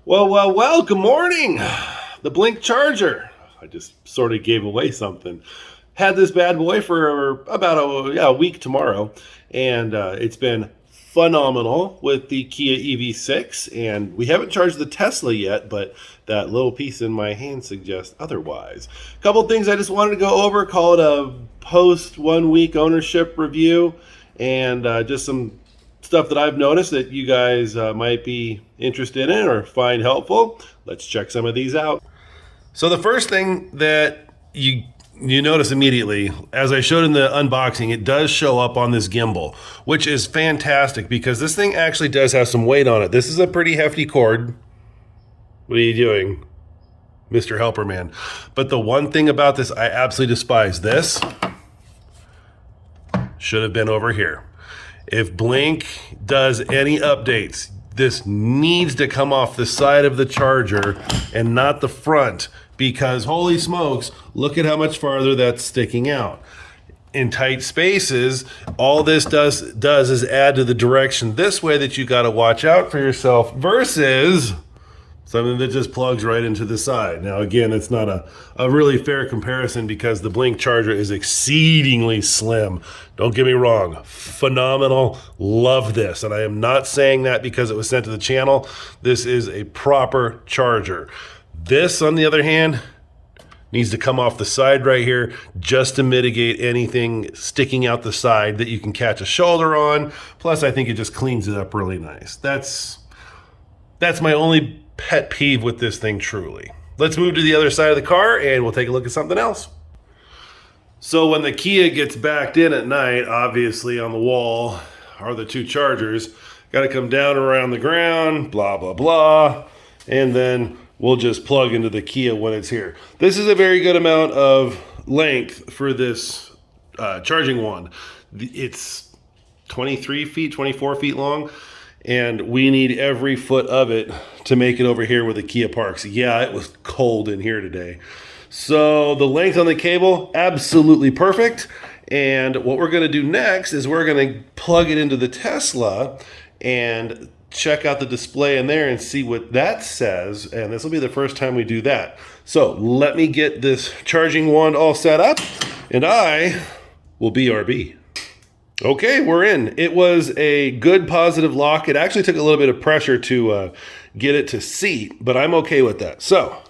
Well, good morning. The Blink Charger. I just sort of gave away something. Had this bad boy for about a week tomorrow, and it's been phenomenal with the Kia EV6. And we haven't charged the Tesla yet, but that little piece in my hand suggests otherwise. A couple things I just wanted to go over, call it a post 1 week ownership review, and just some stuff that I've noticed that you guys might be interested in or find helpful. Let's check some of these out. So the first thing that you notice immediately, as I showed in the unboxing, it does show up on this gimbal, which is fantastic because this thing actually does have some weight on it. This is a pretty hefty cord. What are you doing, Mr. Helperman? But the one thing about this I absolutely despise, this should have been over here. If Blink does any updates, this needs to come off the side of the charger and not the front, because holy smokes, look at how much farther that's sticking out. In tight spaces, all this does is add to the direction this way that you got to watch out for yourself versus something that just plugs right into the side. Now, again, it's not a really fair comparison because the Blink charger is exceedingly slim. Don't get me wrong, phenomenal, love this. And I am not saying that because it was sent to the channel. This is a proper charger. This, on the other hand, needs to come off the side right here just to mitigate anything sticking out the side that you can catch a shoulder on. Plus, I think it just cleans it up really nice. That's my only pet peeve with this thing, truly. Let's move to the other side of the car and we'll take a look at something else. So when the Kia gets backed in at night, obviously on the wall are the two chargers. Got to come down around the ground, blah, blah, blah. And then we'll just plug into the Kia when it's here. This is a very good amount of length for this charging wand. It's 23 feet, 24 feet long. And we need every foot of it to make it over here where the Kia parks. Yeah, it was cold in here today. So the length on the cable, absolutely perfect. And what we're going to do next is we're going to plug it into the Tesla and check out the display in there and see what that says. And this will be the first time we do that. So let me get this charging wand all set up and I will BRB. Okay, we're in. It was a good positive lock. It actually took a little bit of pressure to get it to seat, but I'm okay with that. So,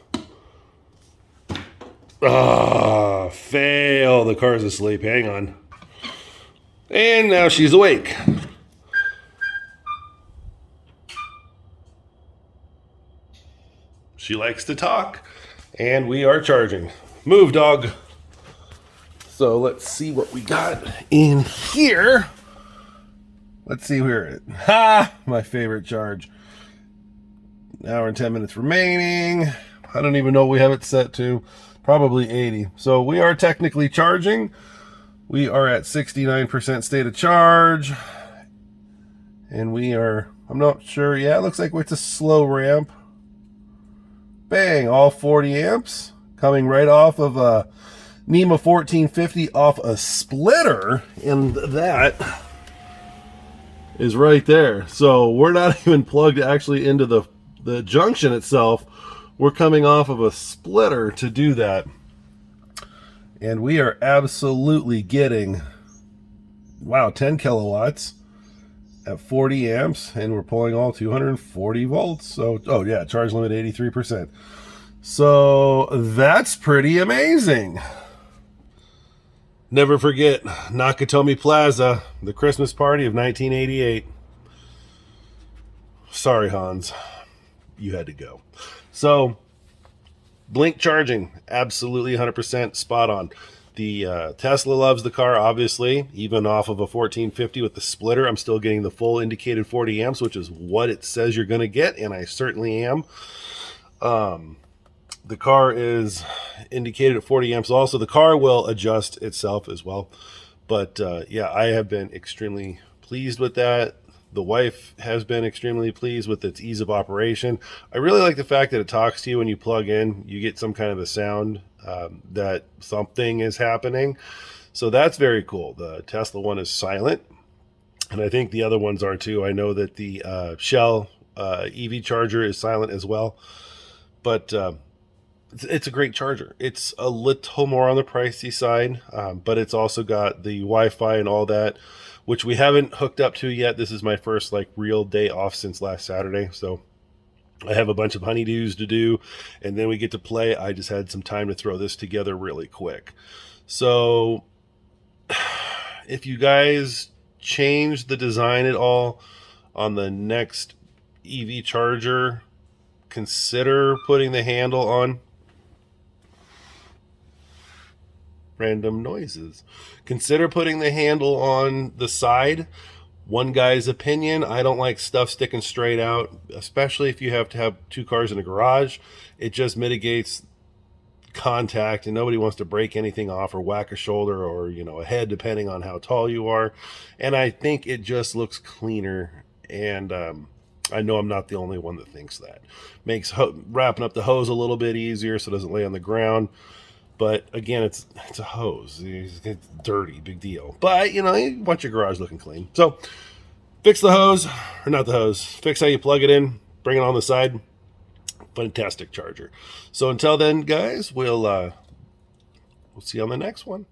fail. The car's asleep. Hang on. And now she's awake. She likes to talk, and we are charging. Move, dog. So let's see what we got in here. Let's see where my favorite charge. An hour and 10 minutes remaining. I don't even know what we have it set to. Probably 80. So we are technically charging. We are at 69% state of charge. And we are, I'm not sure. Yeah, it looks like it's a slow ramp. Bang, all 40 amps coming right off of a NEMA 1450 off a splitter, and that is right there. So we're not even plugged actually into the junction itself. We're coming off of a splitter to do that. And we are absolutely getting, wow, 10 kilowatts at 40 amps, and we're pulling all 240 volts. So, oh yeah, charge limit 83%. So that's pretty amazing. Never forget Nakatomi Plaza, the Christmas party of 1988. Sorry, Hans, you had to go. So, Blink charging, absolutely 100% spot on. The Tesla loves the car, obviously, even off of a 1450 with the splitter. I'm still getting the full indicated 40 amps, which is what it says you're going to get, and I certainly am. The car is indicated at 40 amps also. The car will adjust itself as well. But yeah, I have been extremely pleased with that. The wife has been extremely pleased with its ease of operation. I really like the fact that it talks to you when you plug in. You get some kind of a sound that something is happening. So that's very cool. The Tesla one is silent, and I think the other ones are too. I know that the Shell EV charger is silent as well, but it's a great charger. It's a little more on the pricey side, but it's also got the Wi-Fi and all that, which we haven't hooked up to yet. This is my first like real day off since last Saturday, so I have a bunch of honeydews to do, and then we get to play. I just had some time to throw this together really quick. So if you guys change the design at all on the next EV charger, consider putting the handle on. Random noises. Consider putting the handle on the side. One guy's opinion, I don't like stuff sticking straight out, especially if you have to have two cars in a garage. It just mitigates contact, and nobody wants to break anything off or whack a shoulder or, you know, a head, depending on how tall you are. And I think it just looks cleaner, and I know I'm not the only one that thinks that. Makes wrapping up the hose a little bit easier so it doesn't lay on the ground. But again, it's a hose. It's dirty, big deal. But, you know, you want your garage looking clean. So fix the hose, or not the hose. Fix how you plug it in. Bring it on the side. Fantastic charger. So until then, guys, we'll see you on the next one.